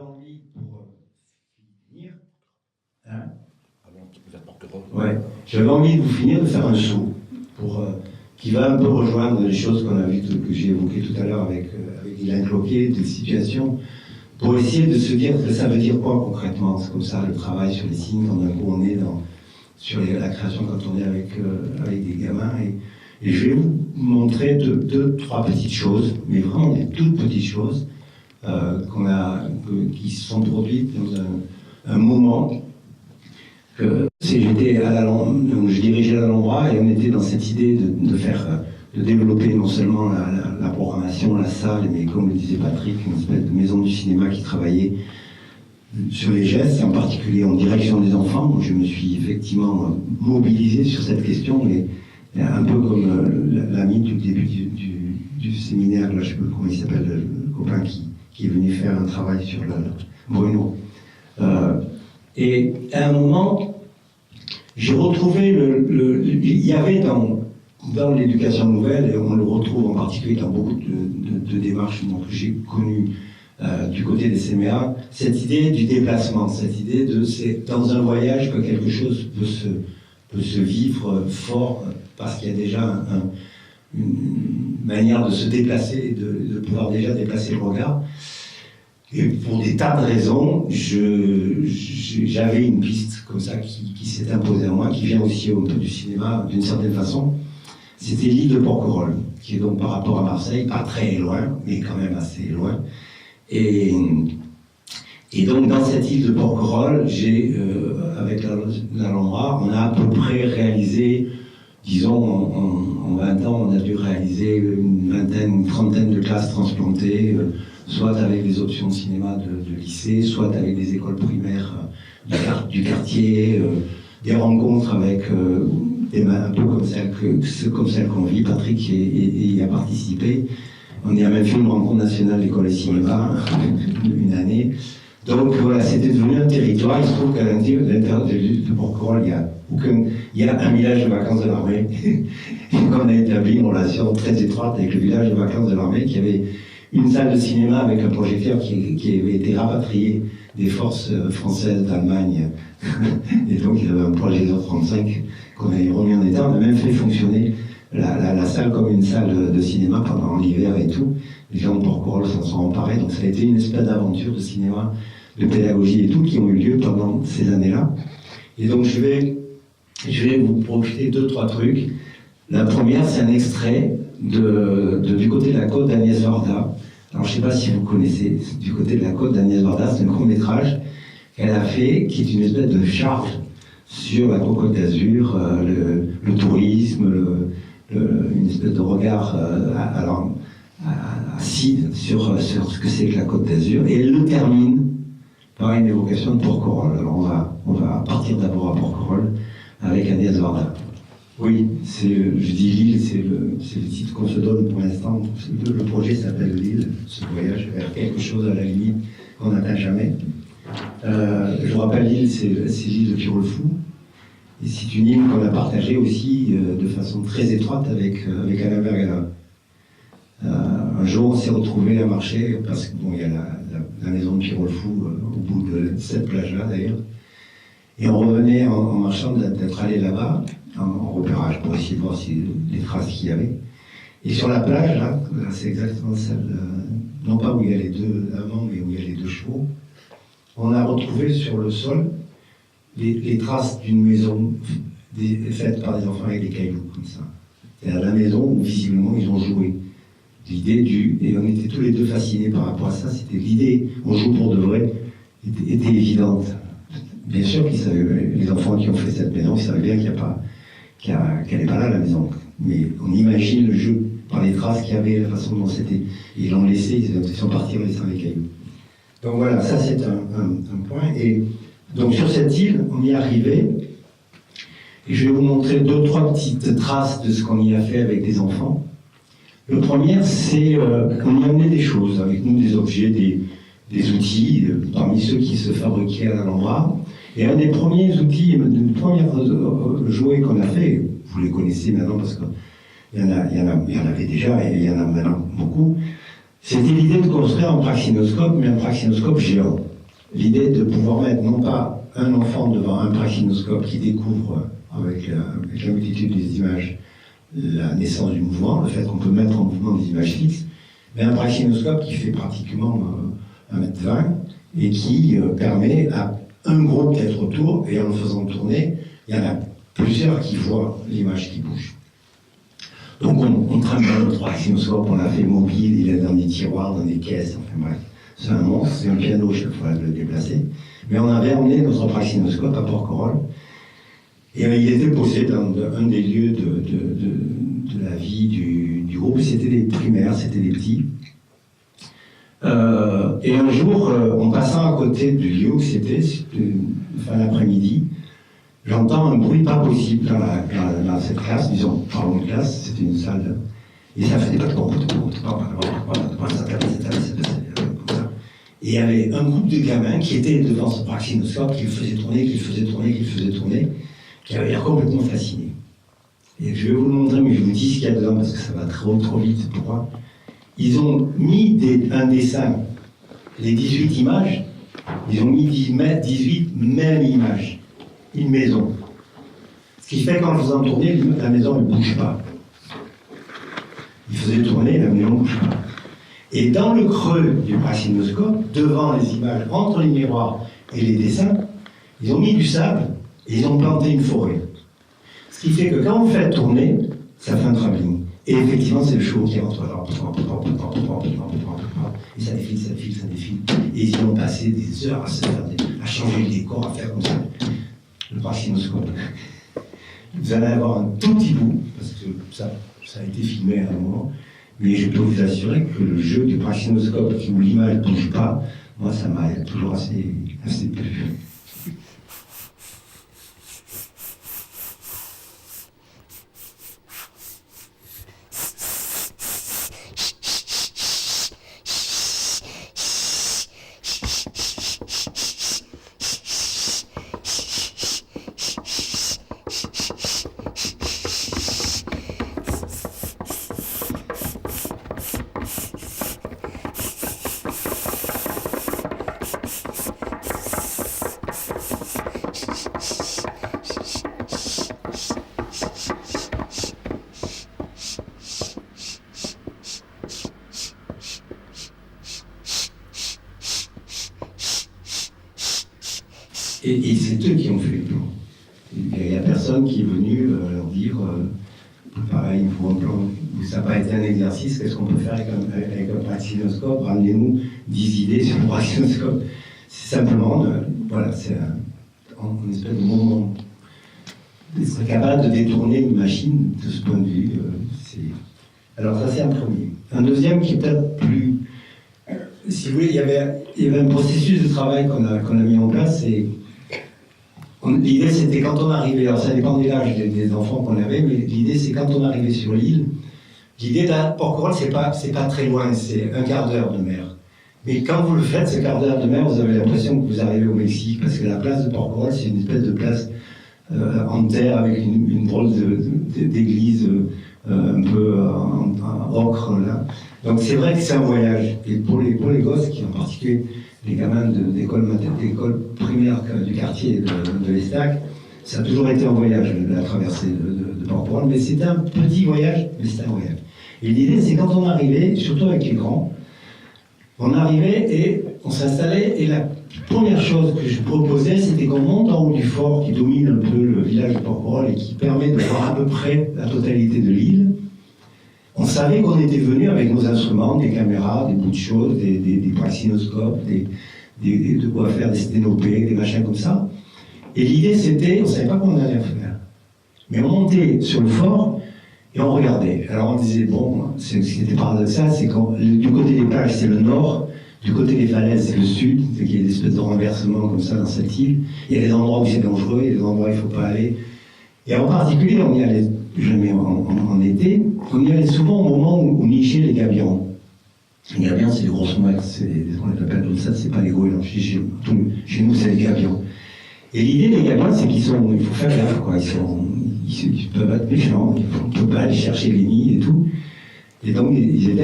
envie, pour finir, hein, vous êtes porte-parole. ouais, j'avais envie de vous finir de faire un saut pour, qui va un peu rejoindre les choses qu'on a vues, que j'ai évoquées tout à l'heure avec Guylaine Cloquet, des situations, pour essayer de se dire que ça veut dire quoi concrètement. C'est comme ça le travail sur les signes, quand d'un coup on est sur la création quand on est avec des gamins. Et je vais vous montrer deux, trois petites choses, mais vraiment des toutes petites choses qui se sont produites dans un moment. J'étais donc je dirigeais l'Alhambra et on était dans cette idée de développer non seulement la programmation, la salle, mais comme le disait Patrick, une espèce de maison du cinéma qui travaillait sur les gestes, et en particulier en direction des enfants. Donc je me suis effectivement mobilisé sur cette question, et un peu comme l'ami du début du séminaire, là, je ne sais plus comment il s'appelle, le copain qui est venu faire un travail sur Bruno. Et à un moment, j'ai retrouvé il y avait dans l'éducation nouvelle, et on le retrouve en particulier dans beaucoup de démarches que j'ai connues du côté des CMA, cette idée du déplacement, cette idée c'est dans un voyage que quelque chose peut se vivre fort, parce qu'il y a déjà une manière de se déplacer, de pouvoir déjà déplacer le regard. Et pour des tas de raisons, j'avais une piste comme ça qui s'est imposée à moi, qui vient aussi un peu du cinéma d'une certaine façon. C'était l'île de Porquerolles, qui est donc par rapport à Marseille, pas très loin, mais quand même assez loin. Et donc dans cette île de Porquerolles, avec l'Alhambra, on a à peu près réalisé, disons en 20 ans, on a dû réaliser une trentaine de classes transplantées, soit avec des options de cinéma de lycée, soit avec des écoles primaires du quartier, des rencontres avec un peu comme celle qu'on vit. Patrick y a participé. On a même fait une rencontre nationale d'école et cinéma une année. Donc voilà, c'était devenu un territoire. Il se trouve qu'à l'intérieur de l'île de Porquerolles, il y a un village de vacances de l'armée. Et qu'on a établi une relation très étroite avec le village de vacances de l'armée, qui avait une salle de cinéma avec un projecteur qui avait été rapatrié des forces françaises d'Allemagne. Et donc il y avait un projecteur 35 qu'on avait remis en état. On a même fait fonctionner la salle comme une salle de cinéma pendant l'hiver et tout. Les gens de Porquerolles s'en sont emparés. Donc ça a été une espèce d'aventure de cinéma, de pédagogie et tout, qui ont eu lieu pendant ces années-là. Et donc je vais vous projeter 2-3 trucs. La première, c'est un extrait du côté de la côte d'Agnès Varda. Alors je ne sais pas si vous connaissez, du côté de la côte d'Agnès Varda, c'est un court-métrage qu'elle a fait, qui est une espèce de charge sur la Côte d'Azur, le tourisme, une espèce de regard acide sur ce que c'est que la Côte d'Azur. Et elle le termine par une évocation de Porquerolles. Alors on va partir d'abord à Porquerolles avec Agnès Varda. Oui, je dis l'île, c'est le titre qu'on se donne pour l'instant. Le projet s'appelle l'île, ce voyage vers quelque chose à la limite qu'on n'atteint jamais. Je vous rappelle, l'île, c'est l'île de Pirolfou. Et c'est une île qu'on a partagée aussi de façon très étroite avec Alain Bergala. Un jour, on s'est retrouvés à marcher, parce que bon, il y a la maison de Pirolfou au bout de cette plage-là d'ailleurs. Et on revenait en marchant d'être allé là-bas, en repérage, pour essayer de voir les traces qu'il y avait. Et sur la plage, là c'est exactement celle, non pas où il y a les deux amants, mais où il y a les deux chevaux, on a retrouvé sur le sol les traces d'une maison faite par des enfants avec des cailloux, comme ça. C'est à la maison où, visiblement, ils ont joué. L'idée et on était tous les deux fascinés par rapport à ça, c'était l'idée, on joue pour de vrai, était évidente. Bien sûr qu'ils savaient, les enfants qui ont fait cette maison, ils savaient bien qu'elle n'est pas là, la maison. Mais on imagine le jeu par les traces qu'il y avait, la façon dont c'était. Ils l'ont laissé, ils sont partis en laissant les cailloux. Donc voilà, ça c'est un point. Et donc sur cette île, on y est arrivé. Et je vais vous montrer 2-3 petites traces de ce qu'on y a fait avec des enfants. Le premier, c'est qu'on y a amené des choses, avec nous des objets, des outils, parmi ceux qui se fabriquaient à l'Alhambra. Et un des premiers outils, une première jouets qu'on a fait, vous les connaissez maintenant parce qu'il y en avait déjà et il y en a maintenant beaucoup, c'était l'idée de construire un praxinoscope, mais un praxinoscope géant. l'idée de pouvoir mettre non pas un enfant devant un praxinoscope qui découvre avec la multitude des images la naissance du mouvement, le fait qu'on peut mettre en mouvement des images fixes, mais un praxinoscope qui fait pratiquement 1m20 et qui permet à un groupe d'être autour, et en le faisant tourner, il y en a plusieurs qui voient l'image qui bouge. Donc on trimballe notre praxinoscope, on l'a fait mobile, il est dans des tiroirs, dans des caisses, enfin bref. C'est un monstre, c'est un piano chaque fois de le déplacer. Mais on avait emmené notre praxinoscope à Porquerolles. Et il était posé dans un des lieux de la vie du groupe. C'était des primaires, c'était des petits. Et un jour, en passant à côté du lieu où c'était, fin d'après-midi, j'entends un bruit pas possible dans cette classe, disons, pardon, une classe, c'était une salle, et ça faisait pas de et il y avait un groupe de gamins qui étaient devant ce praxinoscope, qui le faisait tourner, qui avait l'air complètement fasciné. Et je vais vous le montrer, mais je vous dis ce qu'il y a dedans, parce que ça va trop vite pour moi. Ils ont mis un dessin, les 18 images, ils ont mis 18 mêmes images. Une maison. Ce qui fait qu'en faisant tourner, la maison ne bouge pas. Il faisait tourner, la maison ne bouge pas. Et dans le creux du praxinoscope, devant les images, entre les miroirs et les dessins, ils ont mis du sable et ils ont planté une forêt. Ce qui fait que quand vous faites tourner, ça fait un travelling. Et effectivement, c'est le show qui rentre là. Et ça défile. Et ils y ont passé des heures à changer le décor, à faire comme ça. Le praxinoscope. Vous allez avoir un tout petit bout, parce que ça a été filmé à un moment, mais je peux vous assurer que le jeu du praxinoscope où l'image ne bouge pas, moi ça m'a toujours assez plu. Et c'est eux qui ont fait le plan. Il n'y a personne qui est venu leur dire pareil, il faut un plan. Ça n'a pas été un exercice, qu'est-ce qu'on peut faire avec un praxinoscope? Ramenez-nous 10 idées sur le praxinoscope. C'est simplement, voilà, c'est une espèce de moment. Être capable de détourner une machine de ce point de vue. Alors ça c'est un premier. Un deuxième qui est peut-être plus... Si vous voulez, il y avait un processus de travail qu'on a mis en place. L'idée, c'était quand on arrivait, alors ça dépend de l'âge des enfants qu'on avait, mais l'idée, c'est quand on arrivait sur l'île, l'idée d'un Porquerolles, c'est pas très loin, c'est un quart d'heure de mer. Mais quand vous le faites, ce quart d'heure de mer, vous avez l'impression que vous arrivez au Mexique, parce que la place de Porquerolles, c'est une espèce de place en terre avec une drôle d'église un peu en ocre, là. Donc c'est vrai que c'est un voyage. Et pour les gosses, qui en particulier les gamins d'école primaire du quartier de l'Estac, ça a toujours été un voyage, la traversée de Porquerolles, mais c'était un petit voyage, mais c'était un voyage. Et l'idée, c'est quand on arrivait, surtout avec les grands, on arrivait et on s'installait, et la première chose que je proposais, c'était qu'on monte en haut du fort qui domine un peu le village de Porquerolles et qui permet de voir à peu près la totalité de l'île. On savait qu'on était venu avec nos instruments, des caméras, des bouts de choses, des praxinoscopes, de quoi faire des sténopées, des machins comme ça. Et l'idée c'était, on ne savait pas comment on allait faire. Mais on montait sur le fort et on regardait. Alors on disait, bon, ce qui était paradoxal, c'est que du côté des plages c'est le nord, du côté des falaises c'est le sud, c'est qu'il y a des espèces de renversements comme ça dans cette île. Il y a des endroits où c'est dangereux, il y a des endroits où il ne faut pas aller. Et en particulier, on y allait jamais en été, on y allait souvent au moment où nichaient les gabions. Les gabions, c'est des grosses mouettes, c'est ce qu'on appelle comme ça, c'est pas les goélands. Chez nous, c'est les gabions. Et l'idée des gabions, c'est il faut faire gaffe, quoi. Ils peuvent être méchants, on ne peut pas aller chercher les nids et tout. Et donc, j'ai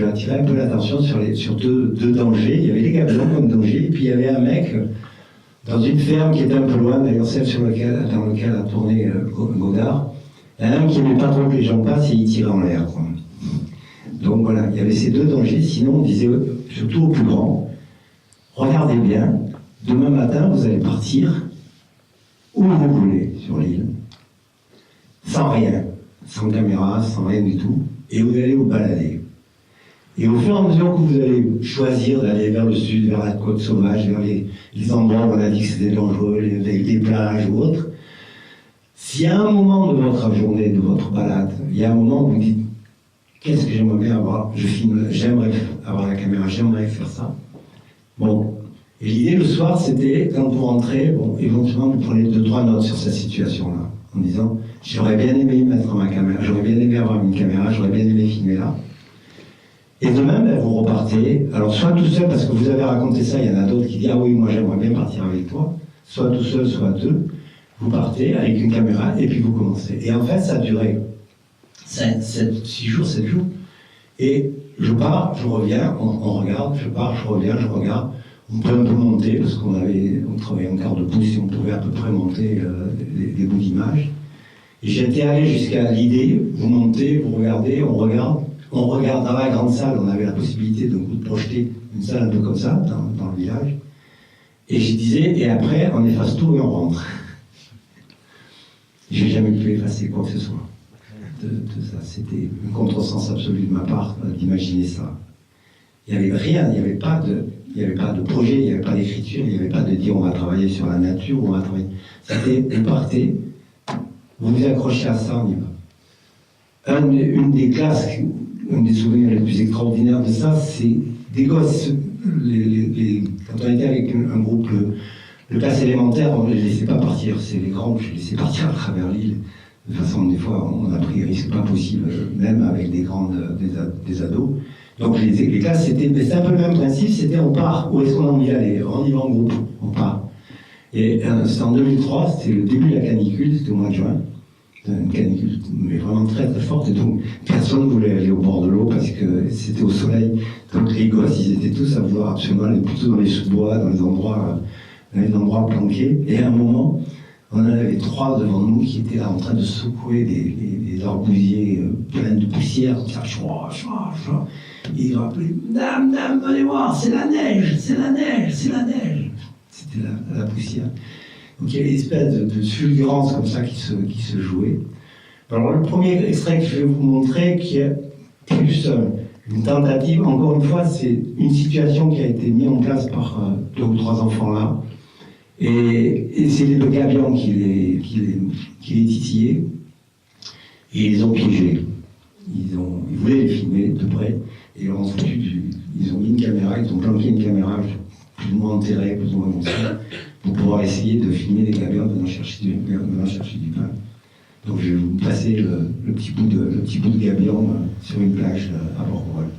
attiré un peu l'attention sur deux dangers. Il y avait les gabions comme danger, et puis il y avait un mec dans une ferme qui était un peu loin, d'ailleurs celle dans laquelle a tourné Godard. Il y en a un qui n'aimait pas trop que les gens passent et il tirait en l'air, quoi. Donc voilà, il y avait ces deux dangers. Sinon, on disait, surtout aux plus grands, regardez bien, demain matin, vous allez partir où vous voulez sur l'île, sans rien, sans caméra, sans rien du tout, et vous allez vous balader. Et au fur et à mesure que vous allez choisir d'aller vers le sud, vers la côte sauvage, vers les endroits où on a dit que c'était dangereux, les plages ou autres, s'il y a un moment de votre journée, de votre balade, il y a un moment où vous dites qu'est-ce que j'aimerais bien avoir, je filme, j'aimerais avoir la caméra, j'aimerais faire ça. Bon, et l'idée le soir, c'était, quand vous rentrez, bon, éventuellement vous prenez 2-3 notes sur cette situation-là, en disant j'aurais bien aimé mettre ma caméra, j'aurais bien aimé avoir une caméra, j'aurais bien aimé filmer là. Et de même, vous repartez, alors soit tout seul, parce que vous avez raconté ça, il y en a d'autres qui disent ah oui, moi j'aimerais bien partir avec toi, soit tout seul, soit deux, vous partez avec une caméra et puis vous commencez. Et en fait, ça a duré 6 jours, 7 jours. Et je pars, je reviens, on regarde, je pars, je reviens, je regarde. On peut un peu monter, parce qu'on travaillait en quart de pouce et on pouvait à peu près monter des bouts d'images. Et j'étais allé jusqu'à l'idée, vous montez, vous regardez, on regarde dans la grande salle, on avait la possibilité de projeter une salle un peu comme ça, dans le village. Et je disais, et après, on efface tout et on rentre. J'ai jamais pu effacer quoi que ce soit. De ça. C'était un contresens absolu de ma part d'imaginer ça. Il n'y avait rien, il n'y avait pas de projet, il n'y avait pas d'écriture, il n'y avait pas de dire on va travailler sur la nature, on va travailler. C'était, vous partez, vous vous accrochez à ça, on y va. Une des classes, un des souvenirs les plus extraordinaires de ça, c'est des gosses. Quand on était avec un groupe, le classe élémentaire, on ne les laissait pas partir. C'est les grands que je laissais partir à travers l'île. De toute façon, des fois, on a pris des risques pas possibles, même avec des ados. Donc les classes, c'était un peu le même principe, c'était on part, où est-ce qu'on a envie d'aller? On y va en groupe, on part. Et c'était en 2003, c'était le début de la canicule, c'était au mois de juin. Une canicule, mais vraiment très très forte, et donc personne ne voulait aller au bord de l'eau parce que c'était au soleil. Donc les gosses, ils étaient tous à vouloir absolument aller plutôt dans les sous-bois, dans les endroits planqués. Et à un moment, on en avait 3 devant nous qui étaient là en train de secouer des arbousiers pleins de poussière, comme ça, et ils rappelaient Dame, venez voir, c'est la neige, c'est la neige, c'est la neige. C'était la poussière. Donc il y avait une espèce de fulgurance comme ça qui se jouait. Alors le premier extrait que je vais vous montrer, qui est plus une tentative, encore une fois, c'est une situation qui a été mise en place par 2 ou 3 enfants là. Et c'est les 2 gabions qui les titillaient. Et ils les ont piégés. Ils voulaient les filmer de près. Et ils ont mis une caméra, ils ont planqué une caméra, plus ou moins enterrée, plus ou moins comme ça, pour pouvoir essayer de filmer les gabions, venant chercher du pain. Donc je vais vous passer le petit bout de gabion sur une plage à Porquerolles.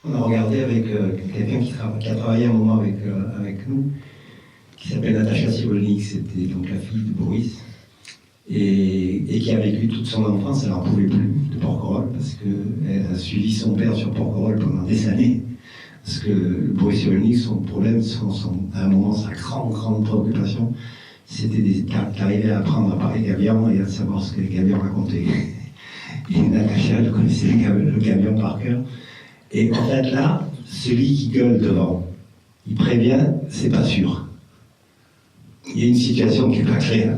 On a regardé avec quelqu'un qui a travaillé un moment avec nous, qui s'appelle Natacha Sivolnik, c'était donc la fille de Boris, et qui a vécu toute son enfance, elle n'en pouvait plus de Porquerolles, parce qu'elle a suivi son père sur Porquerolles pendant des années. Parce que Boris Cyrulnik, son problème, à un moment, sa grande préoccupation, c'était d'arriver à apprendre à parler gabian et à savoir ce que les gabians racontaient. Et Natacha, elle connaissait le gabian par cœur. Et en fait, là, celui qui gueule devant, il prévient, c'est pas sûr. Il y a une situation qui n'est pas claire.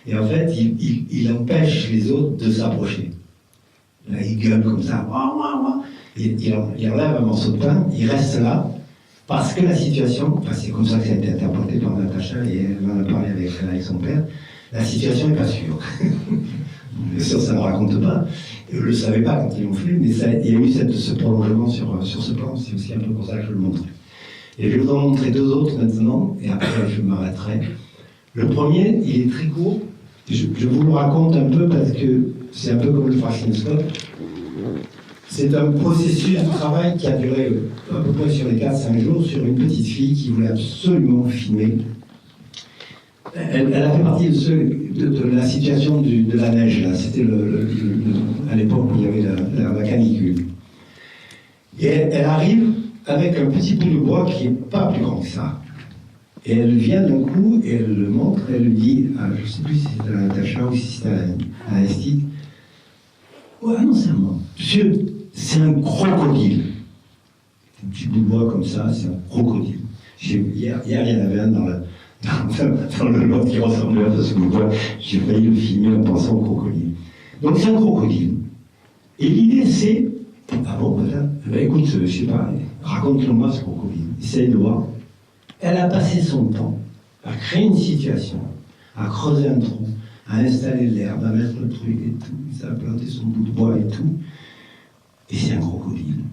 Et en fait, il empêche les autres de s'approcher. Là, il gueule comme ça. Il enlève un morceau de pain, il reste là, parce que la situation, enfin, c'est comme ça que ça a été interprété par Natacha, et elle en a parlé avec son père, la situation n'est pas sûre. Bien sûr, ça ne raconte pas. Et je ne le savais pas quand ils l'ont fait, mais il y a eu ce prolongement sur ce plan, c'est aussi un peu pour ça que je le montre. Et je vais vous en montrer deux autres maintenant, et après je m'arrêterai. Le premier, il est très court. Je vous le raconte un peu parce que c'est un peu comme le Fractionscope. C'est un processus de travail qui a duré à peu près sur les 4-5 jours sur une petite fille qui voulait absolument filmer. Elle a fait partie de la situation de la neige. C'était à l'époque où il y avait la canicule. Et elle arrive avec un petit bout de bois qui n'est pas plus grand que ça. Et elle vient d'un coup et elle le montre, elle lui dit, je ne sais plus si c'était à Natacha ou si c'était à Aristide. Ouais, non, c'est à moi. Monsieur, c'est un crocodile. Un petit bout de bois comme ça, c'est un crocodile. Hier, il y en avait un dans le lot qui ressemblait à ce bout de bois. J'ai failli le filmer en pensant au crocodile. Donc c'est un crocodile. Et l'idée c'est, ah bon, voilà, ben, écoute, je sais pas, raconte-le-moi ce crocodile. Essaye de voir. Elle a passé son temps à créer une situation, à creuser un trou, à installer l'herbe, à mettre le truc et tout. Ça a planté son bout de bois et tout. Et c'est un crocodile.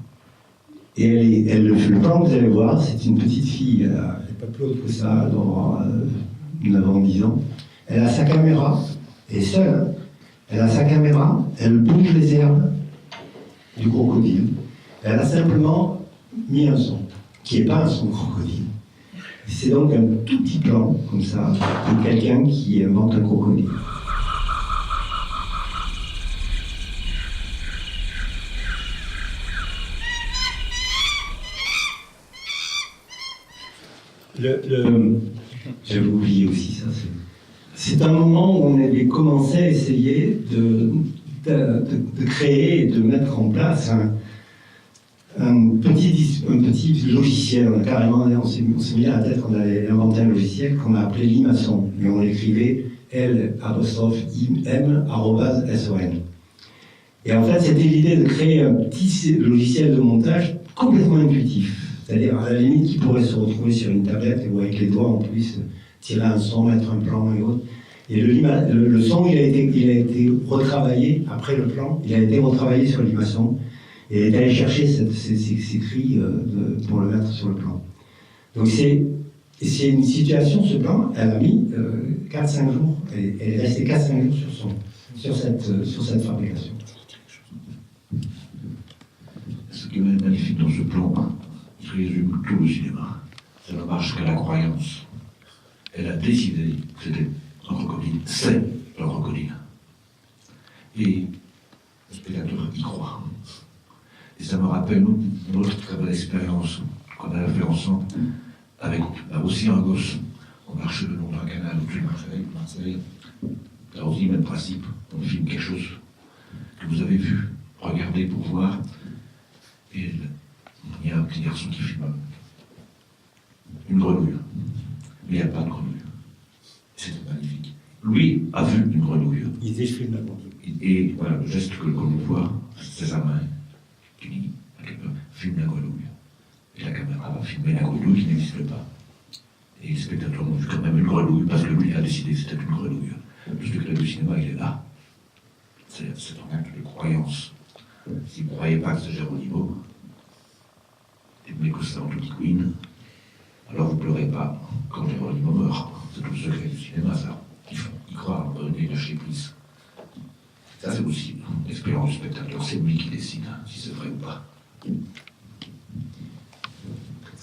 Et le plan que vous allez voir, c'est une petite fille, elle n'est pas plus haute que ça, elle doit avoir 9 ans, 10 ans. Elle a sa caméra, elle est seule, hein. Elle a sa caméra, elle bouge les herbes du crocodile. Elle a simplement mis un son, qui n'est pas un son crocodile. C'est donc un tout petit plan, comme ça, de quelqu'un qui invente un crocodile. J'avais oublié aussi ça. C'est un moment où on avait commencé à essayer de créer et de mettre en place un petit logiciel. On s'est mis à la tête qu'on allait inventer un logiciel qu'on a appelé Limaçon. Et on l'écrivait L''im@son. Et en fait, c'était l'idée de créer un petit logiciel de montage complètement intuitif. C'est-à-dire, à la limite, qui pourrait se retrouver sur une tablette où avec les doigts, on puisse tirer un son, mettre un plan et autres. Et le son, il a été retravaillé, après le plan, il a été retravaillé sur Limaçon. Et il est allé chercher ces cris pour le mettre sur le plan. Donc c'est une situation, ce plan, elle a mis 4-5 jours, elle est restée 4-5 jours sur cette fabrication. Ce qui est magnifique dans ce plan, il résume tout le cinéma. Ça ne marche qu'à la croyance. Elle a décidé que c'était un crocodile. C'est un crocodile. Et le spectateur y croit. Et ça me rappelle une autre très belle expérience qu'on a fait ensemble avec aussi un gosse. On marchait le long d'un canal au-dessus de Marseille. Là aussi, même principe. On filme quelque chose que vous avez vu. Regardez pour voir. Et il y a un petit garçon qui filme une grenouille. Mais il n'y a pas de grenouille. C'était magnifique. Lui a vu une grenouille. Il disait, je filme la grenouille. Et voilà, le geste que l'on voit, c'est sa main qui dit à quelqu'un, filme la grenouille. Et la caméra va filmer la grenouille qui n'existe pas. Et les spectateurs ont vu quand même une grenouille, parce que lui a décidé que c'était une grenouille. Le spectateur du cinéma, il est là. C'est un acte de croyance. Si vous ne croyez pas que c'est Geronimo, mais que c'est Anthony Quinn, alors vous ne pleurez pas quand Geronimo meurt. C'est tout le secret du cinéma, ça. Il croit à un moment donné, lâcher prise. Ça, c'est aussi l'expérience du spectateur. C'est lui qui décide si c'est vrai ou pas.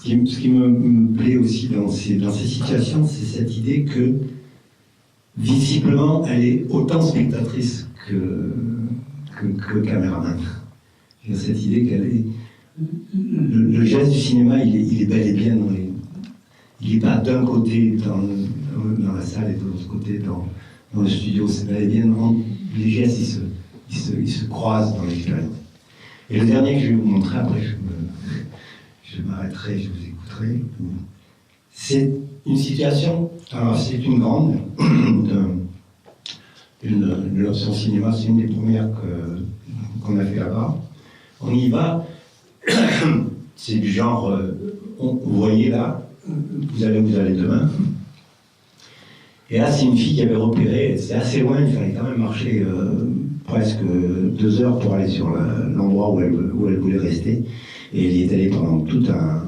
Ce qui me plaît aussi dans ces situations, c'est cette idée que, visiblement, elle est autant spectatrice que caméraman. Il y a cette idée qu'elle est... Le geste du cinéma, il est bel et bien dans les... Il n'est pas d'un côté dans la salle et de l'autre côté dans le studio. C'est bel et bien les gestes, ils se croisent dans l'expérience. Et le dernier que je vais vous montrer, après je m'arrêterai, je vous écouterai. C'est une situation, alors c'est une grande, une option cinéma, c'est une des premières qu'on a fait là-bas. On y va, c'est du genre, vous voyez là, vous allez demain. Et là, c'est une fille qui avait repéré, c'était assez loin, il fallait quand même marcher presque 2 heures pour aller sur l'endroit où elle voulait rester. Et elle y est allée pendant tout un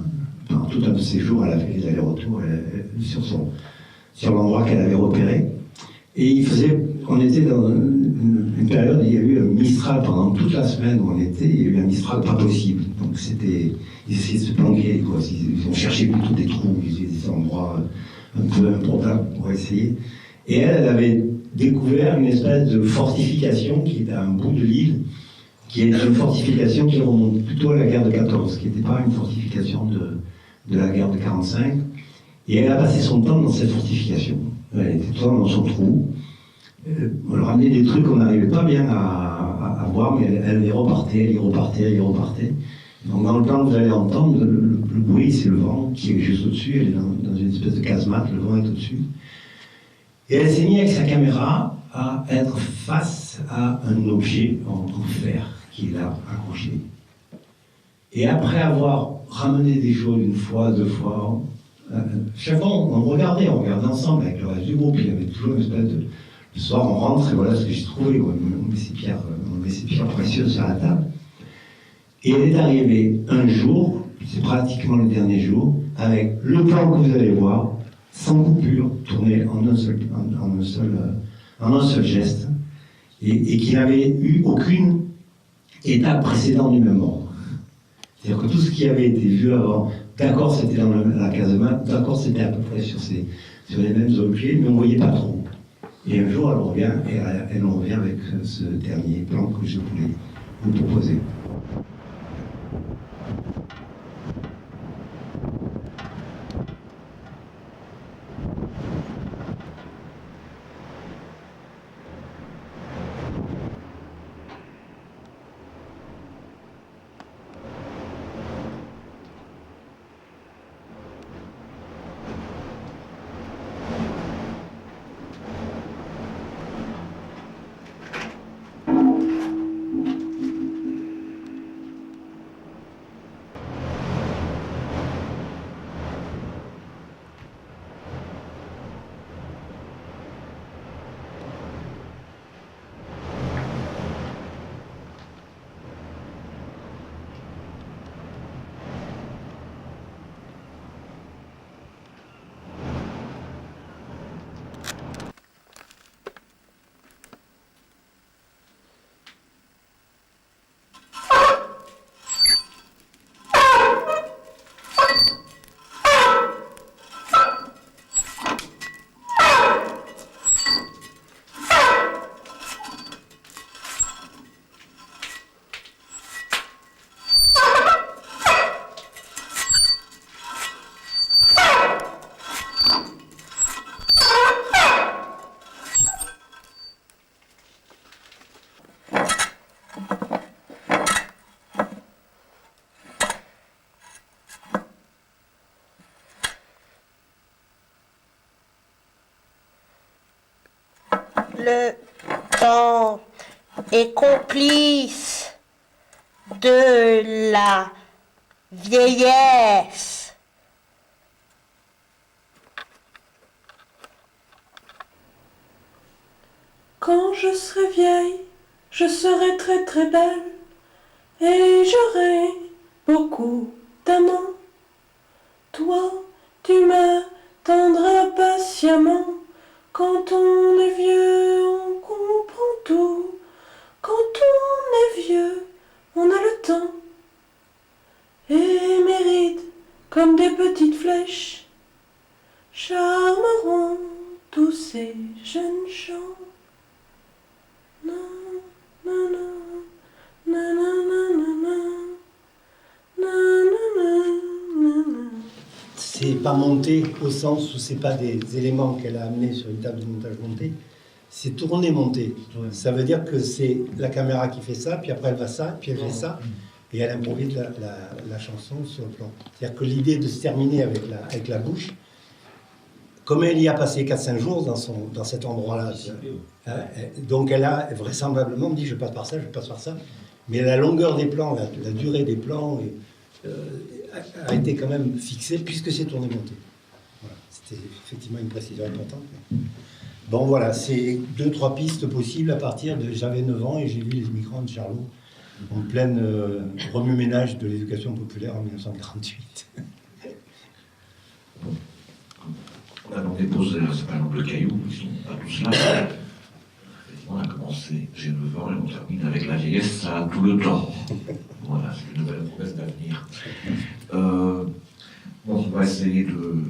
de ses jours, elle a fait les allers-retours sur l'endroit qu'elle avait repéré. Et on était dans une période où il y a eu un Mistral pendant toute la semaine où on était, il y a eu un Mistral pas possible. Donc ils essayaient de se planquer, quoi. Ils ont cherché plutôt des trous, des endroits un peu improbables pour essayer. Et elle avait découvert une espèce de fortification qui était à un bout de l'île, qui est une fortification qui remonte plutôt à la guerre de 14, qui n'était pas une fortification de la guerre de 45. Et elle a passé son temps dans cette fortification. Elle était tout le temps dans son trou. On leur amenait des trucs qu'on n'arrivait pas bien à voir, mais elle y repartait. Donc dans le plan que vous allez entendre, le bruit, c'est le vent qui est juste au-dessus. Elle est dans une espèce de casemate, le vent est au-dessus. Et elle s'est mise avec sa caméra à être face à un objet en fer qui est là, accroché. Et après avoir ramené des choses une fois, 2 fois, chaque fois on regardait ensemble avec le reste du groupe. Il y avait toujours une espèce de... Le soir, on rentre et voilà ce que j'ai trouvé. On met ces pierres précieuses sur la table. Et elle est arrivée un jour, c'est pratiquement le dernier jour, avec le plan que vous allez voir, sans coupure, tourné en un seul geste, et qui n'avait eu aucune étape précédente du même ordre. C'est-à-dire que tout ce qui avait été vu avant, d'accord, c'était dans la casemate, d'accord, c'était à peu près sur les mêmes objets, mais on ne voyait pas trop. Et un jour, elle revient, et elle en revient avec ce dernier plan que je voulais vous proposer. Le temps est complice de la vieillesse. Quand je serai vieille, je serai très très belle et j'aurai beaucoup d'amants. Toi, tu m'attendras patiemment. Quand on est vieux, on comprend tout. Quand on est vieux, on a le temps et mérite comme des flèche charmeront tous ces jeunes gens. Na, na, na, na, na, na, na, na, na, na, na. C'est pas monté au sens où c'est pas des éléments qu'elle a amenés sur une table de montage montée, c'est tourné monté. Ça veut dire que c'est la caméra qui fait ça, puis après elle va ça, puis elle fait ça, et elle improvise la chanson sur le plan. C'est-à-dire que l'idée de se terminer avec la bouche, comme elle y a passé 4-5 jours dans cet endroit-là, donc elle a vraisemblablement dit je passe par ça, je passe par ça, mais la longueur des plans, la durée des plans a été quand même fixée puisque c'est tourné monté. Voilà. C'était effectivement une précision importante. Bon voilà, c'est 2-3 pistes possibles à partir de... J'avais 9 ans et j'ai lu Les Immigrants de Charlot en pleine remue-ménage de l'éducation populaire en 1948. On a donc déposé un certain nombre de cailloux, ils sont pas tous là. On a commencé, j'ai 9 ans et on termine avec la vieillesse, ça a tout le temps. Voilà, c'est une nouvelle promesse d'avenir. Bon, on va essayer de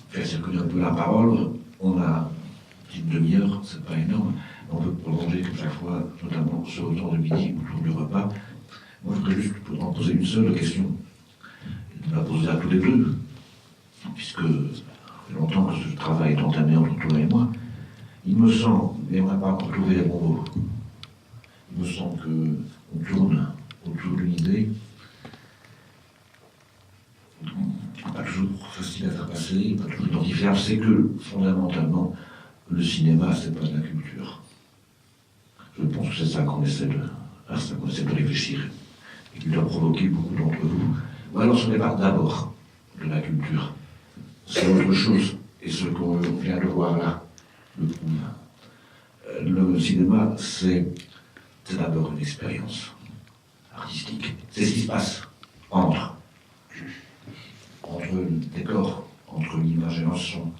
faire circuler un peu la parole. On a une petite demi-heure, c'est pas énorme. On peut prolonger comme chaque fois, notamment sur le temps de midi, autour du repas. Moi, je voudrais juste en poser une seule question. On la poser à tous les deux, puisque ça fait longtemps que ce travail est entamé entre toi et moi. Il me semble, mais on n'a pas encore trouvé les bons mots, il me semble qu'on tourne autour d'une idée pas toujours facile à faire passer, pas toujours identifiable, c'est que, fondamentalement, le cinéma, c'est pas de la culture. Je pense que c'est ça qu'on essaie de réfléchir, et qui doit provoquer beaucoup d'entre vous. Ou alors ce n'est pas d'abord de la culture, c'est autre chose, et ce qu'on vient de voir là, le cinéma, c'est d'abord une expérience artistique. C'est ce qui se passe entre le décor, entre l'image et le son,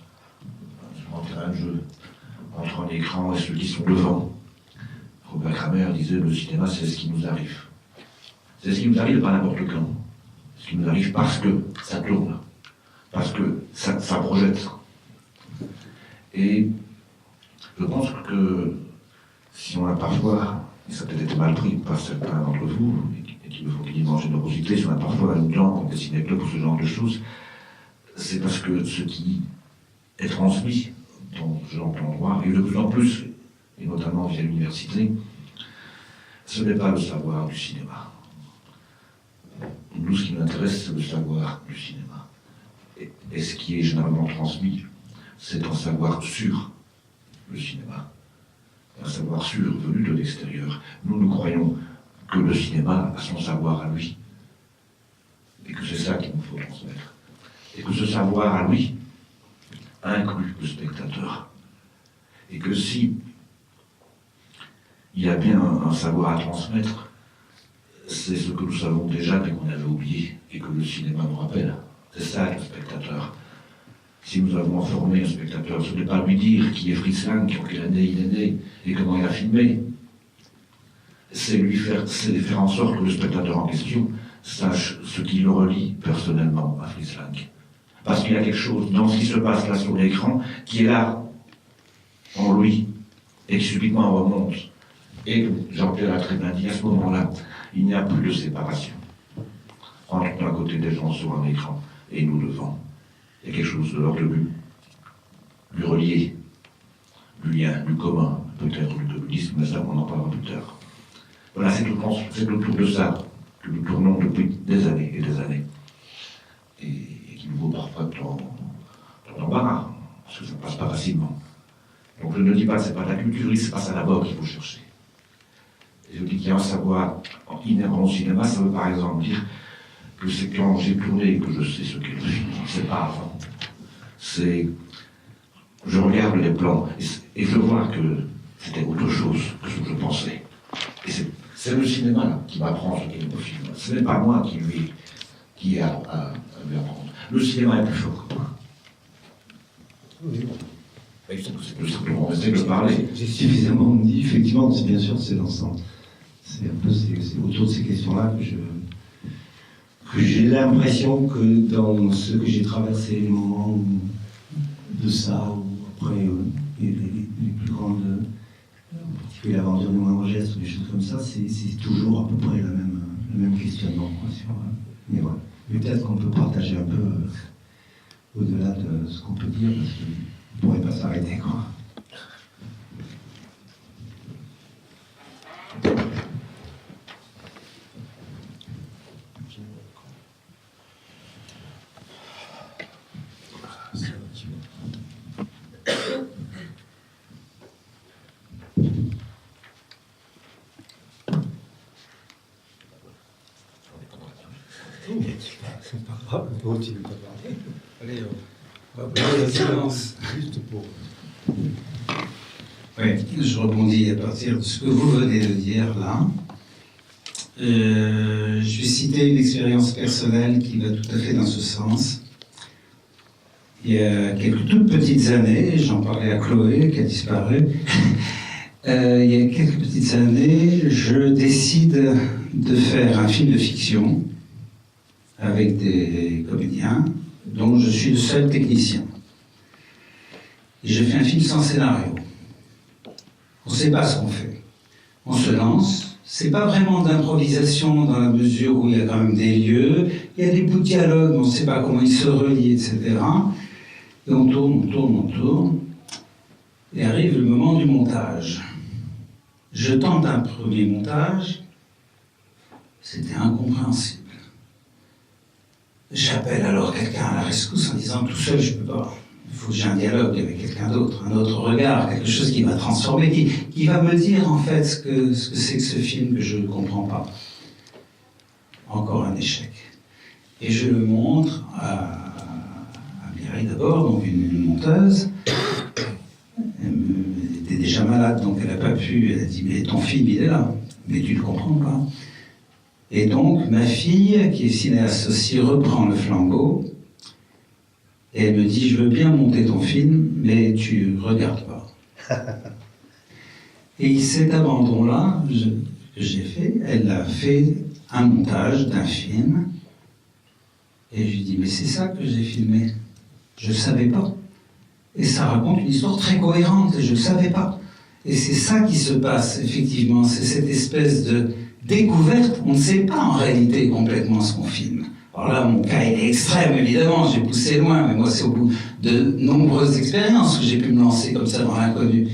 entre un terrain de jeu, entre un écran et ceux qui sont devant. Robert Kramer disait le cinéma, c'est ce qui nous arrive. C'est ce qui nous arrive pas n'importe quand. Ce qui nous arrive parce que ça tourne, parce que ça projette. Et je pense que si on a parfois, et ça a peut-être été mal pris par certains d'entre vous, et qu'il me faut qu'il y ait une générosité, si on a parfois une gens qui ont dessiné club pour ce genre de choses, c'est parce que ce qui est transmis dans ce genre d'endroit, et de plus en plus, et notamment via l'université, ce n'est pas le savoir du cinéma. Nous, ce qui nous intéresse, c'est le savoir du cinéma. Et ce qui est généralement transmis, c'est un savoir sur le cinéma. Un savoir sûr venu de l'extérieur. Nous croyons que le cinéma a son savoir à lui. Et que c'est ça qu'il nous faut transmettre. Et que ce savoir à lui inclut le spectateur. Et que si il y a bien un savoir à transmettre, c'est ce que nous savons déjà mais qu'on avait oublié et que le cinéma nous rappelle. C'est ça le spectateur. Si nous avons informé un spectateur, ce n'est pas lui dire qui est Fritz Lang, en quelle année il est né et comment il a filmé. C'est faire en sorte que le spectateur en question sache ce qui le relie personnellement à Fritz Lang. Parce qu'il y a quelque chose dans ce qui se passe là sur l'écran qui est là, en lui, et qui subitement remonte. Et Jean-Pierre a très bien dit, à ce moment-là, il n'y a plus de séparation entre d'un côté des gens sur un écran et nous devant. Il y a quelque chose de l'ordre du relié, du lien, du commun, peut-être du communisme, mais ça on en parlera plus tard. Voilà, c'est autour de ça que nous tournons depuis des années et des années. Et qui nous vaut parfois tant d'embarras, parce que ça ne passe pas facilement. Donc je ne dis pas que ce n'est pas de la culture, c'est pas ça d'abord qu'il faut chercher. Et je dis qu'il y a un savoir inhérent au cinéma, ça veut par exemple dire que c'est quand j'ai tourné que je sais ce qu'est le film, c'est pas avant. C'est... Je regarde les plans et je vois que c'était autre chose que ce que je pensais. Et c'est le cinéma qui m'apprend ce qu'est le film. Ce n'est pas moi qui ai à lui apprendre. Le cinéma est plus fort que moi. Oui. On essaie de parler. J'ai suffisamment dit, effectivement, bien sûr, c'est autour de ces questions-là que que j'ai l'impression que dans ce que j'ai traversé, les moments de ça, ou après les plus grandes, en particulier l'aventure du moindre geste, ou des choses comme ça, c'est toujours à peu près le même questionnement. Quoi, mais voilà. Mais peut-être qu'on peut partager un peu au-delà de ce qu'on peut dire, parce qu'on ne pourrait pas s'arrêter, quoi. C'est pas grave, continue de parler. Allez, on va parler de silence, juste pour... Oui, je rebondis à partir de ce que vous venez de dire là. Je vais citer une expérience personnelle qui va tout à fait dans ce sens. Il y a quelques toutes petites années, j'en parlais à Chloé qui a disparu, il y a quelques petites années, je décide de faire un film de fiction avec des comédiens dont je suis le seul technicien. Et je fais un film sans scénario. On ne sait pas ce qu'on fait. On se lance. C'est pas vraiment d'improvisation dans la mesure où il y a quand même des lieux, il y a des bouts de dialogue, on ne sait pas comment ils se relient, etc. Et on tourne. Et arrive le moment du montage. Je tente un premier montage, c'était incompréhensible. J'appelle alors quelqu'un à la rescousse en disant tout seul je peux pas. Il faut que j'ai un dialogue avec quelqu'un d'autre, un autre regard, quelque chose qui va transformer, qui va me dire en fait ce que c'est que ce film que je ne comprends pas. Encore un échec. Et je le montre à Mireille d'abord, donc une monteuse. Elle était déjà malade, donc elle n'a pas pu. Elle a dit mais ton film il est là, mais tu ne le comprends pas. Et donc ma fille, qui est cinéaste aussi, reprend le flambeau. Et elle me dit, je veux bien monter ton film, mais tu regardes pas. Et cet abandon-là, que j'ai fait, elle a fait un montage d'un film. Et je lui dis, mais c'est ça que j'ai filmé. Je ne savais pas. Et ça raconte une histoire très cohérente, et je ne savais pas. Et c'est ça qui se passe, effectivement. C'est cette espèce de découverte. On ne sait pas en réalité complètement ce qu'on filme. Alors là, mon cas, il est extrême, évidemment, j'ai poussé loin, mais moi, c'est au bout de nombreuses expériences que j'ai pu me lancer comme ça dans l'inconnu.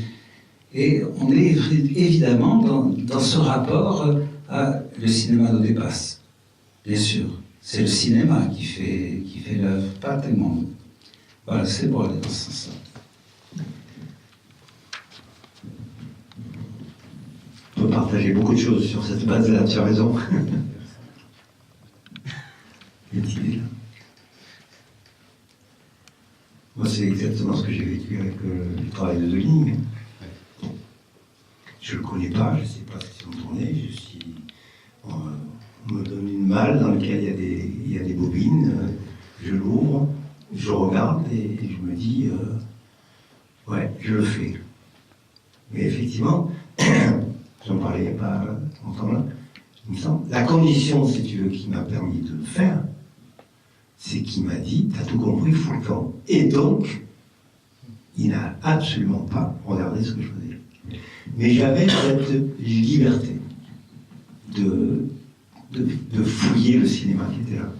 Et on est évidemment dans ce rapport à le cinéma nous dépasse. Bien sûr, c'est le cinéma qui fait l'œuvre, pas tellement nous. Voilà, c'est pour aller dans ce sens-là. On peut partager beaucoup de choses sur cette base-là, tu as raison. Moi, c'est exactement ce que j'ai vécu avec le travail de Delignes. Je ne le connais pas, je ne sais pas ce qu'ils ont tourné. On me donne une malle dans laquelle il y a des bobines. Je l'ouvre, je regarde et je me dis ouais, je le fais. Mais effectivement, j'en parlais il n'y a pas longtemps là, il me semble, la condition, si tu veux, qui m'a permis de le faire, c'est qu'il m'a dit, t'as tout compris, fous le camp. Et donc, il n'a absolument pas regardé ce que je faisais. Mais j'avais cette liberté de fouiller le cinéma qui était là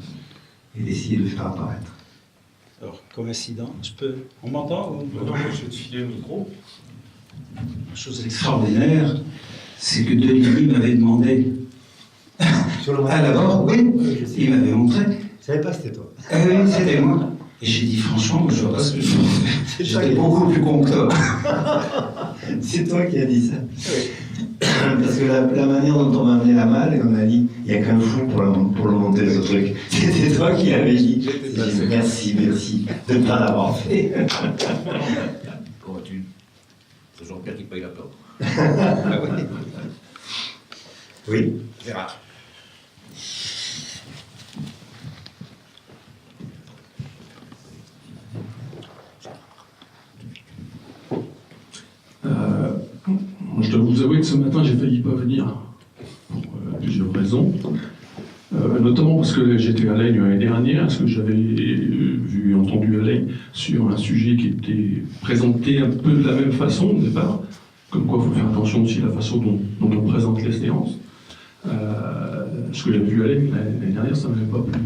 et d'essayer de le faire apparaître. Alors, comme incident, on m'entend ou... Non, je vais te filer le micro. La chose extraordinaire, c'est que Deligny m'avait demandé. À l'abord, oui, il m'avait montré. Je savais pas que c'était toi. Oui, c'était moi. Et j'ai dit, franchement, je vois pas ce que je fais. J'étais beaucoup plus con que toi. C'est toi qui as dit ça. Oui. Parce que la manière dont on m'a amené la malle, et on a dit, il n'y a qu'un fou pour le monter, ce truc. C'était toi qui avais dit. Merci de ne pas l'avoir fait. Comment tu... C'est Jean-Pierre qui paye la porte. Ah oui. Oui. Gérard. Je dois vous avouer que ce matin, j'ai failli pas venir, pour plusieurs raisons. notamment parce que j'étais à Leyne l'année dernière, parce que j'avais vu et entendu à Leyne sur un sujet qui était présenté un peu de la même façon au départ, comme quoi il faut faire attention aussi à la façon dont on présente les séances. Ce que j'avais vu à Leyne l'année dernière, ça ne m'avait pas plu.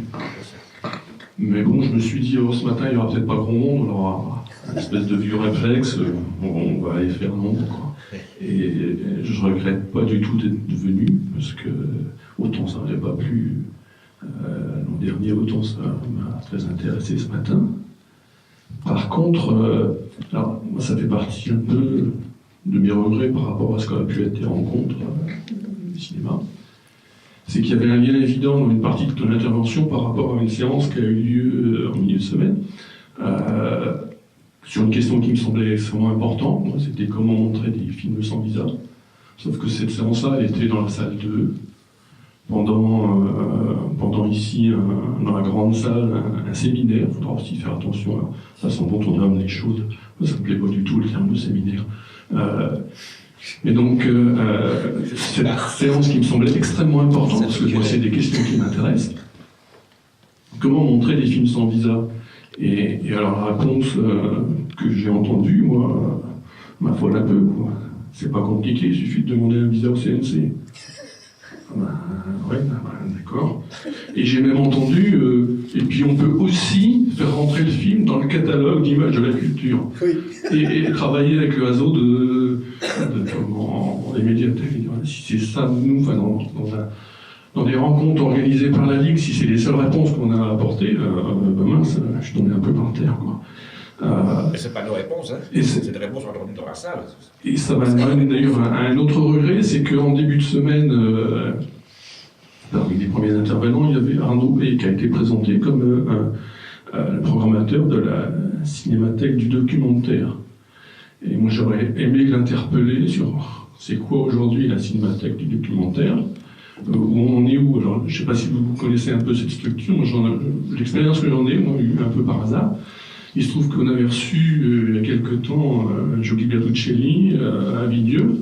Mais bon, je me suis dit, ce matin, il n'y aura peut-être pas grand monde, on aura une espèce de vieux réflexe, on va aller faire nombre, quoi. Et je regrette pas du tout d'être venu, parce que autant ça m'avait pas plu l'an dernier, autant ça m'a très intéressé ce matin. Par contre, alors, moi, ça fait partie un peu de mes regrets par rapport à ce qu'ont pu être les rencontres du cinéma. C'est qu'il y avait un lien évident dans une partie de l'intervention par rapport à une séance qui a eu lieu en milieu de semaine, sur une question qui me semblait extrêmement importante. C'était comment montrer des films sans visa. Sauf que cette séance-là, elle était dans la salle 2, pendant ici, dans la grande salle, un séminaire. Il faudra aussi faire attention à la façon dont on nomme les choses. Ça ne me plaît pas du tout, le terme de séminaire. Et donc, cette séance qui me semblait extrêmement importante, parce que moi, c'est des questions qui m'intéressent. Comment montrer des films sans visa ? Et alors, la réponse que j'ai entendue, moi, m'affole un peu, quoi. C'est pas compliqué, il suffit de demander un visa au CNC. D'accord. Et j'ai même entendu, et puis on peut aussi faire rentrer le film dans le catalogue d'images de la culture. Oui. Et travailler avec le réseau dans les médiathèques. Si c'est ça, nous, enfin, dans des rencontres organisées par la Ligue, si c'est les seules réponses qu'on a apportées, mince, je suis tombé un peu par terre, quoi. Mais c'est pas nos réponses, hein. C'est des réponses entendues dans la salle. Et ça m'amène d'ailleurs à un autre regret, c'est qu'en début de semaine, parmi les premiers intervenants, il y avait Arnaud B qui a été présenté comme le programmateur de la Cinémathèque du documentaire. Et moi j'aurais aimé l'interpeller sur c'est quoi aujourd'hui la Cinémathèque du documentaire, où on est où. Alors, je ne sais pas si vous connaissez un peu cette structure, moi, l'expérience que j'en ai, moi, eu un peu par hasard. Il se trouve qu'on avait reçu il y a quelque temps Jogi Bertuccelli à Vidieu,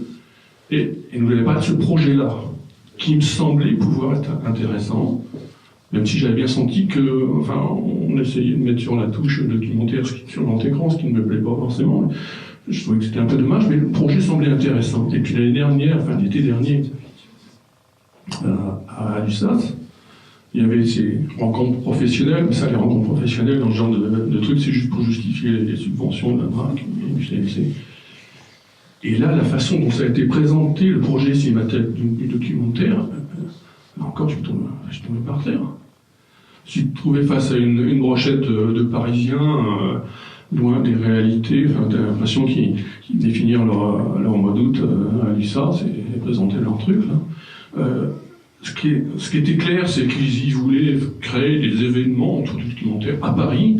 et il nous avait parlé de ce projet-là, qui me semblait pouvoir être intéressant, même si j'avais bien senti que, enfin, on essayait de mettre sur la touche documentaire sur grand écran, ce qui ne me plaît pas forcément. Je trouvais que c'était un peu dommage, mais le projet semblait intéressant. Et puis l'année dernière, enfin l'été dernier, à l'USAS, il y avait ces rencontres professionnelles, mais ça, les rencontres professionnelles dans ce genre de trucs, c'est juste pour justifier les subventions de la BRAC et du CNC. Et là, la façon dont ça a été présenté, le projet cinémathèque du documentaire, là encore, je suis tombé par terre. Je suis trouvé face à une brochette de Parisiens, loin des réalités, enfin, t'as l'impression qu'ils définirent leur mois d'août à l'USAS et présentaient leur truc, là. Ce qui était clair, c'est qu'ils y voulaient créer des événements documentaires à Paris,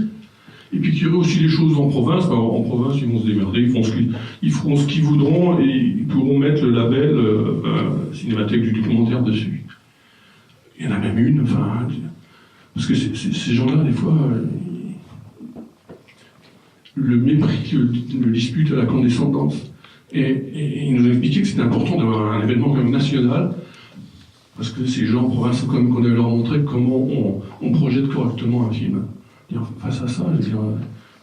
et puis qu'il y aurait aussi des choses en province. En province, ils vont se démerder, ils feront ce qu'ils voudront, et ils pourront mettre le label Cinémathèque du documentaire dessus. Il y en a même une, enfin, parce que ces gens-là, des fois, le mépris le dispute à la condescendance. Et ils nous ont expliqué que c'était important d'avoir un événement comme national, parce que ces gens en province, quand même, qu'on allait leur montrer comment on projette correctement un film. Face à ça, je veux dire,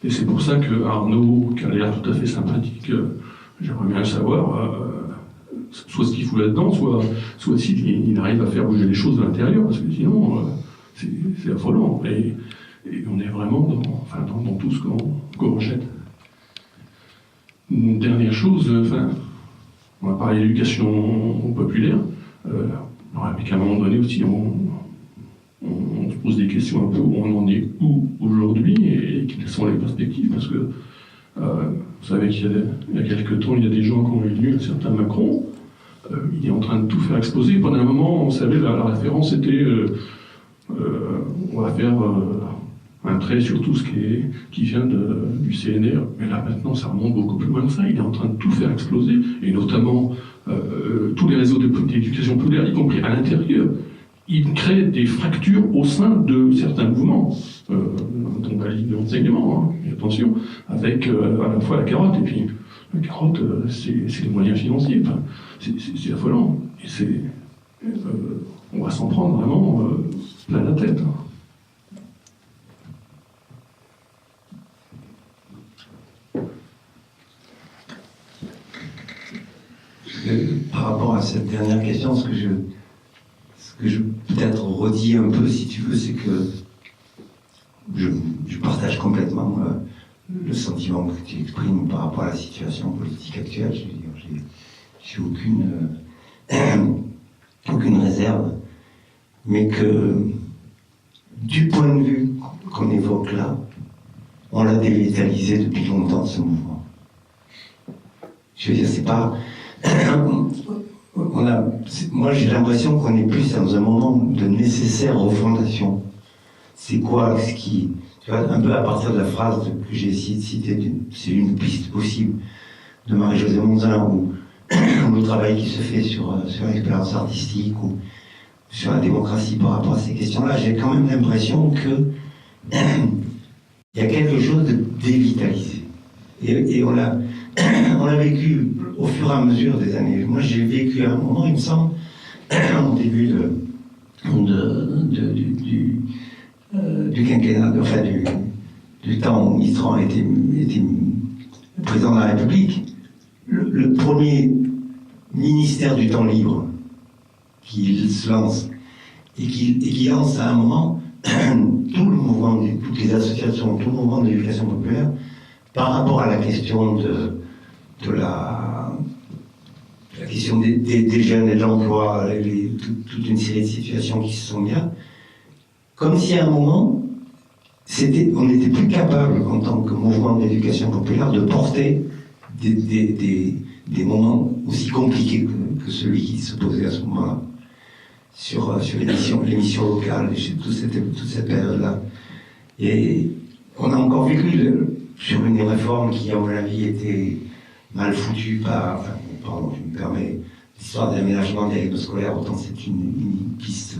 et c'est pour ça que Arnaud, qui a l'air tout à fait sympathique, j'aimerais bien le savoir, soit ce qu'il fout là-dedans, soit s'il arrive à faire bouger les choses de l'intérieur, parce que sinon, c'est affolant. Et on est vraiment dans tout ce qu'on rejette. Une dernière chose, on va parler d'éducation populaire. Mais qu'à un moment donné aussi, on se pose des questions un peu où on en est aujourd'hui et quelles sont les perspectives, parce que vous savez qu'il y a quelques temps, il y a des gens qui ont élu un certain Macron, il est en train de tout faire exploser. Pendant un moment, on savait, la référence était on va faire un trait sur tout ce qui vient du CNR, mais là maintenant ça remonte beaucoup plus loin que ça. Il est en train de tout faire exploser, et notamment tous les réseaux d'éducation populaire, y compris à l'intérieur. Il crée des fractures au sein de certains mouvements, dont la Ligue de l'enseignement, hein, attention, avec à la fois la carotte, et puis la carotte, c'est les moyens financiers, c'est affolant. Et on va s'en prendre vraiment plein la tête. Par rapport à cette dernière question, ce que je peut-être redis un peu, si tu veux, c'est que je partage complètement le sentiment que tu exprimes par rapport à la situation politique actuelle. Je veux dire, j'ai aucune réserve, mais que du point de vue qu'on évoque là, on l'a dévitalisé depuis longtemps, ce mouvement. Je veux dire, c'est pas... moi, j'ai l'impression qu'on est plus dans un moment de nécessaire refondation. C'est quoi ce qui... Tu vois, un peu à partir de la phrase que j'ai essayé de citer, c'est une piste possible, de Marie-Josée Monzin, ou le travail qui se fait sur l'expérience artistique, ou sur la démocratie par rapport à ces questions-là, j'ai quand même l'impression que il y a quelque chose de dévitalisé. Et on l'a vécu au fur et à mesure des années. Moi, j'ai vécu à un moment, il me semble, au début du quinquennat, enfin du temps où Mitterrand était président de la République, le premier ministère du temps libre qu'il se lance et qui lance à un moment tout le mouvement, toutes les associations, tout le mouvement de l'éducation populaire par rapport à la question de la question des jeunes et de l'emploi, toute une série de situations qui se sont mises là, comme si à un moment, on n'était plus capable, en tant que mouvement d'éducation populaire, de porter des moments aussi compliqués que celui qui se posait à ce moment-là, sur l'émission locale, toute cette période-là. Et on a encore vécu sur une réforme qui, à mon avis, était mal foutue par... Enfin, pardon, je me permets, l'histoire de l'aménagement des rythmes scolaires, autant c'est une piste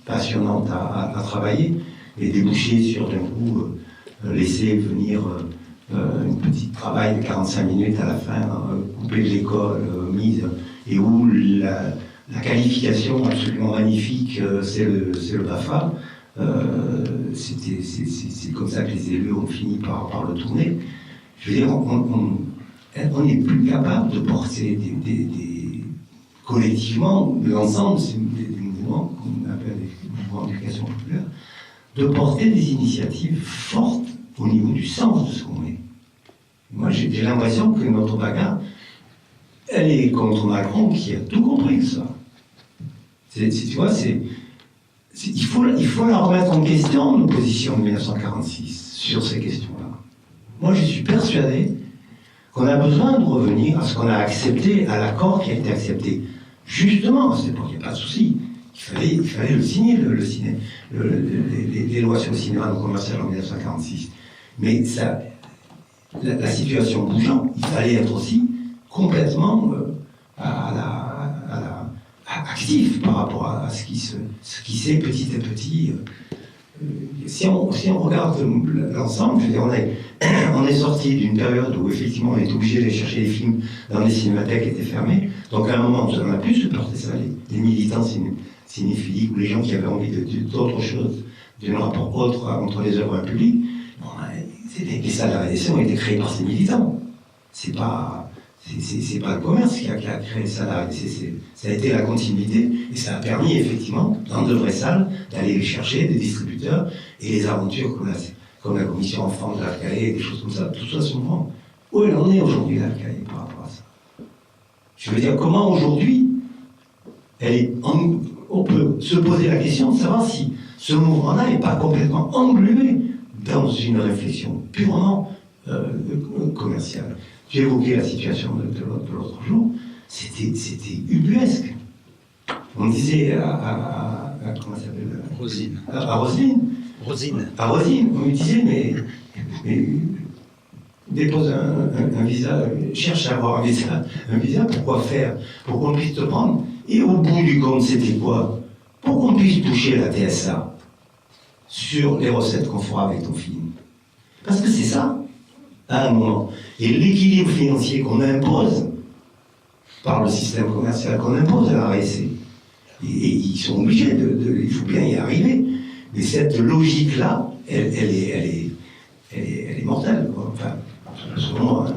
passionnante à travailler, et déboucher sur, d'un coup, laisser venir un petit travail de 45 minutes à la fin, coupé de l'école, mise, et où la qualification absolument magnifique, c'est le BAFA. C'est comme ça que les élus ont fini par le tourner. Je veux dire, on n'est plus capable de porter collectivement, l'ensemble des mouvements qu'on appelle les mouvements d'éducation populaire, de porter des initiatives fortes au niveau du sens de ce qu'on est. Moi, j'ai l'impression que notre bagarre, elle est contre Macron qui a tout compris que ça. Tu vois, il faut la remettre en question, nos positions de 1946, sur ces questions-là. Moi, je suis persuadé qu'on a besoin de revenir à ce qu'on a accepté, à l'accord qui a été accepté. Justement, à cette époque, il n'y a pas de souci. Il fallait le signer, les lois sur le cinéma non commercial en 1946. Mais ça, la situation bougeant, il fallait être aussi complètement actif par rapport à ce qui s'est petit à petit. Si on regarde l'ensemble, je veux dire, on est sorti d'une période où effectivement on est obligé d'aller chercher des films dans les cinémathèques qui étaient fermées. Donc à un moment, on a pu supporter ça, les militants cinéphiliques ou les gens qui avaient envie d'autre chose, d'un rapport autre entre les œuvres et le public. Bon, les salles d'arrêt d'essai ont été créées par ces militants. C'est pas le commerce qui a créé les salles d'arrêt d'essai, ça a été la continuité, et ça a permis effectivement, dans de vraies salles, d'aller chercher des distributeurs et les aventures comme la commission enfants de l'Alcaïe et des choses comme ça, tout ça se mouvement. Où elle en est aujourd'hui, l'Alcaïe, par rapport à ça? Je veux dire, comment aujourd'hui, on peut se poser la question de savoir si ce mouvement-là n'est pas complètement englué dans une réflexion purement commerciale. J'ai évoqué la situation de l'autre jour, c'était ubuesque. On disait comment ça s'appelle, Rosine. À Roselyne. À Rosine, on lui disait, mais dépose un visa, cherche à avoir un visa, pourquoi faire? Pour qu'on puisse te prendre. Et au bout du compte, c'était quoi? Pour qu'on puisse toucher la TSA sur les recettes qu'on fera avec ton film. Parce que c'est ça, à un moment. Et l'équilibre financier qu'on impose par le système commercial, qu'on impose à la RSC, Et ils sont obligés il faut bien y arriver. Mais cette logique-là, elle est mortelle, quoi. Enfin, selon moi, hein.